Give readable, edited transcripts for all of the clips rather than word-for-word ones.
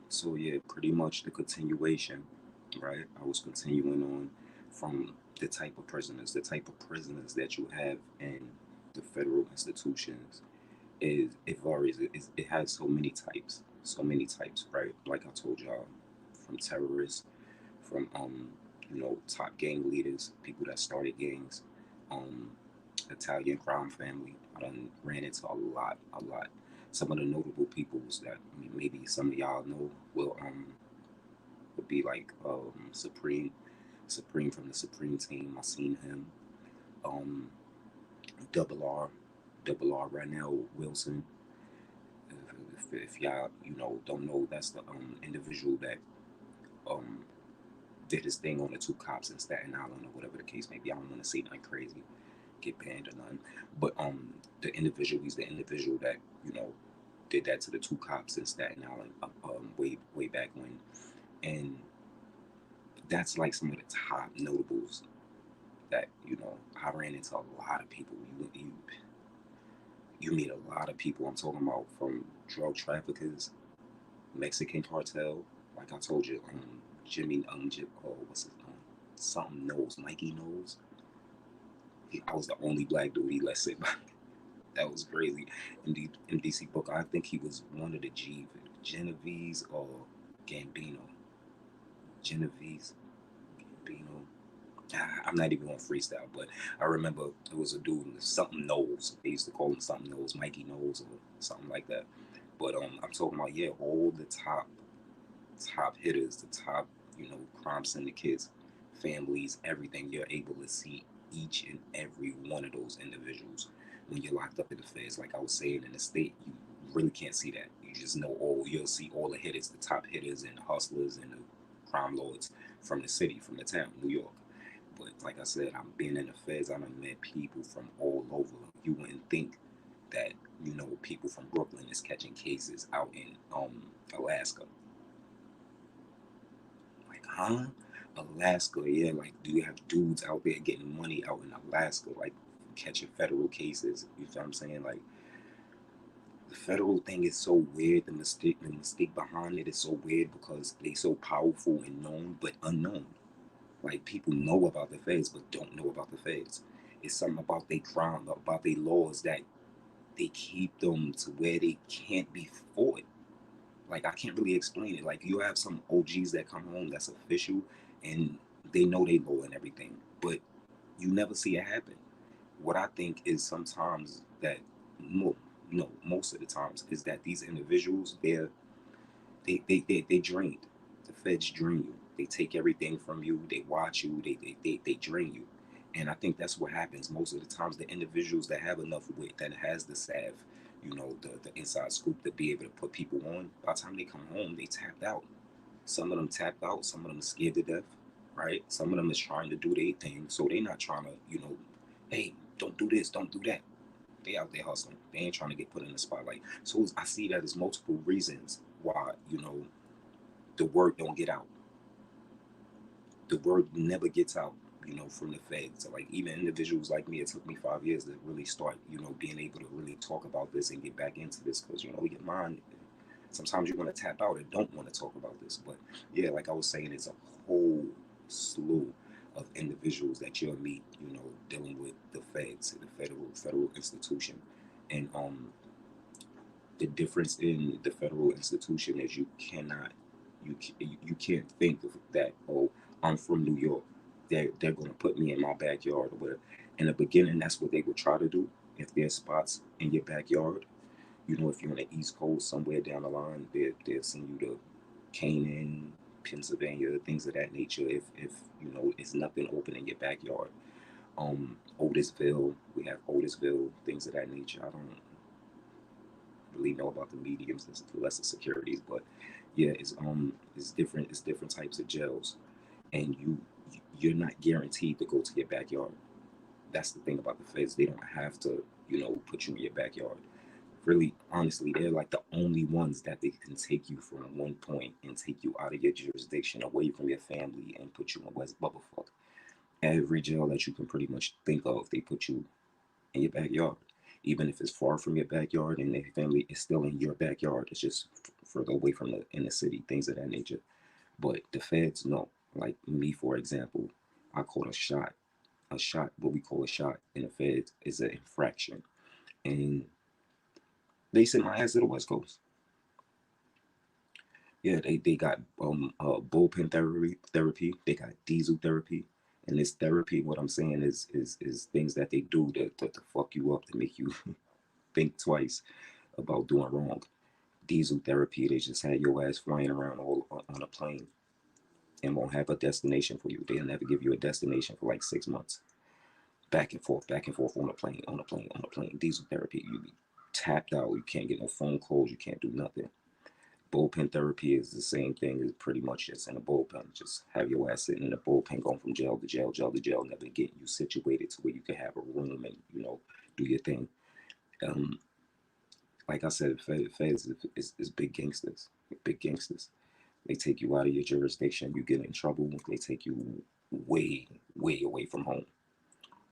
So yeah, pretty much the continuation, right? I was continuing on from the type of prisoners that you have in the federal institutions is it varies. It has so many types, right? Like I told y'all, from terrorists, from top gang leaders, people that started gangs, um, Italian crime family. I done ran into a lot. Some of the notable peoples that maybe some of y'all know will would be like Supreme from the Supreme team. I seen him. Um, Double R, Double R, Ranell Wilson. If y'all don't know, that's the individual that um did his thing on the two cops in Staten Island or whatever the case may be. I don't want to say nothing crazy, get banned or nothing. But he's the individual that did that to the two cops in Staten Island way back when, and that's like some of the top notables that I ran into a lot of people. You meet a lot of people. I'm talking about from drug traffickers, Mexican cartel. Like I told you, Jimmy what's his name? Something knows, Mikey knows. I was the only black dude he let sit by. That was crazy. In the MDC book, I think he was one of the Genovese or Gambino. Genovese, Gambino. I'm not even on freestyle, but I remember it was a dude, something Knowles. They used to call him something Knowles, Mikey Knowles, or something like that. But I'm talking about, yeah, all the top hitters, the top crime syndicates, families, everything. You're able to see each and every one of those individuals when you're locked up in the feds. Like I was saying, in the state, you really can't see that. You just know all. You'll see all the hitters, the top hitters, and the hustlers and the crime lords from the city, from the town, New York. But like I said, I'm being in the feds. I done met people from all over. You wouldn't think that people from Brooklyn is catching cases out in Alaska. Like, huh? Alaska, yeah. Like, do you have dudes out there getting money out in Alaska, like catching federal cases? You feel what I'm saying? Like, the federal thing is so weird. The mistake behind it is so weird because they so powerful and known, but unknown. Like, people know about the feds, but don't know about the feds. It's something about their crime, about their laws that they keep them to where they can't be fought. Like I can't really explain it. Like you have some OGs that come home that's official and they know they law and everything, but you never see it happen. What I think is sometimes that mo no, most of the times is that these individuals they drained. The feds drain you. They take everything from you. They watch you. They drain you. And I think that's what happens most of the times. The individuals that have enough wit, that has the salve, the inside scoop to be able to put people on, by the time they come home, they tapped out. Some of them tapped out. Some of them are scared to death, right? Some of them is trying to do their thing. So they not trying to, hey, don't do this, don't do that. They out there hustling. They ain't trying to get put in the spotlight. So I see that as multiple reasons why, the word don't get out. The word never gets out, from the feds. So like even individuals like me, it took me 5 years to really start, being able to really talk about this and get back into this because your mind. Sometimes you want to tap out and don't want to talk about this, but yeah, like I was saying, it's a whole slew of individuals that you'll meet, dealing with the feds, the federal institution, and the difference in the federal institution is you can't think of that. Oh, I'm from New York. They're gonna put me in my backyard or whatever. In the beginning, that's what they would try to do. If there's spots in your backyard, if you're on the East Coast, somewhere down the line, they'll send you to Canaan, Pennsylvania, things of that nature. If it's nothing open in your backyard. Otisville, we have Otisville, things of that nature. I don't really know about the mediums and the lesser securities, but yeah, it's different. It's different types of jails, and you're not guaranteed to go to your backyard. That's the thing about the feds. They don't have to put you in your backyard. Really, honestly, they're like the only ones that they can take you from one point and take you out of your jurisdiction, away from your family, and put you in West Bubblefuck. Every jail that you can pretty much think of, they put you in your backyard. Even if it's far from your backyard and their family is still in your backyard, it's just further away from the inner city, things of that nature. But the feds, no. Like me, for example, I caught a shot. A shot, what we call a shot in the feds, is an infraction. And they sent my ass to the West Coast. Yeah, they got bullpen therapy. They got diesel therapy. And this therapy, what I'm saying is things that they do to fuck you up, to make you think twice about doing wrong. Diesel therapy, they just had your ass flying around all on a plane and won't have a destination for you. They'll never give you a destination for like 6 months. Back and forth on a plane, on a plane, on a plane. Diesel therapy, you be tapped out. You can't get no phone calls. You can't do nothing. Bullpen therapy is the same thing as pretty much just in a bullpen. Just have your ass sitting in a bullpen, going from jail to jail, jail to jail, never getting you situated to where you can have a room and do your thing. Um, like I said, feds is big gangsters, big gangsters. They take you out of your jurisdiction. You get in trouble. They take you way, way away from home.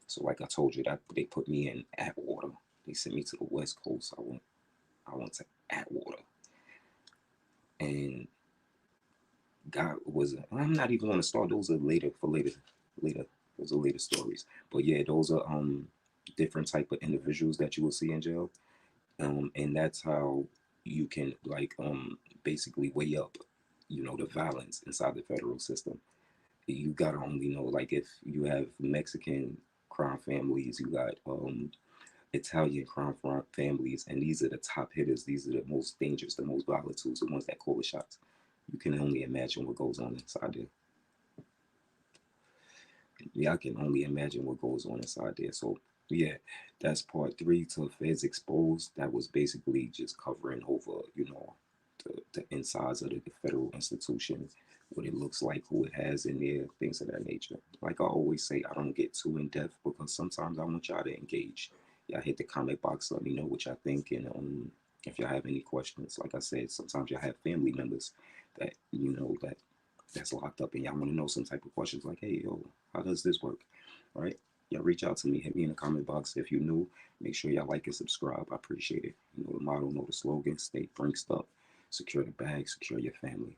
So, like I told you, that they put me in Atwater. They sent me to the West Coast. I went to Atwater, and God was. I'm not even going to start. Those are later for later, later. Those are later stories. But yeah, those are different type of individuals that you will see in jail, and that's how you can like basically weigh up, the violence inside the federal system. You gotta only know, like, if you have Mexican crime families, you got Italian crime families, and these are the top hitters. These are the most dangerous, the most volatile, the ones that call the shots. You can only imagine what goes on inside there. Yeah, I can only imagine what goes on inside there. So yeah, that's part three to Feds Exposed. That was basically just covering over, the insides of the federal institution, what it looks like, who it has in there, things of that nature. Like I always say, I don't get too in depth because sometimes I want y'all to engage. Y'all hit the comment box, let me know what y'all think, and if y'all have any questions. Like I said, sometimes y'all have family members that that's locked up and y'all want to know some type of questions like, hey, yo, how does this work? All right? Y'all reach out to me, hit me in the comment box. If you're new, make sure y'all like and subscribe. I appreciate it. You know the motto, know the slogan, stay brinked up, secure the bag, secure your family.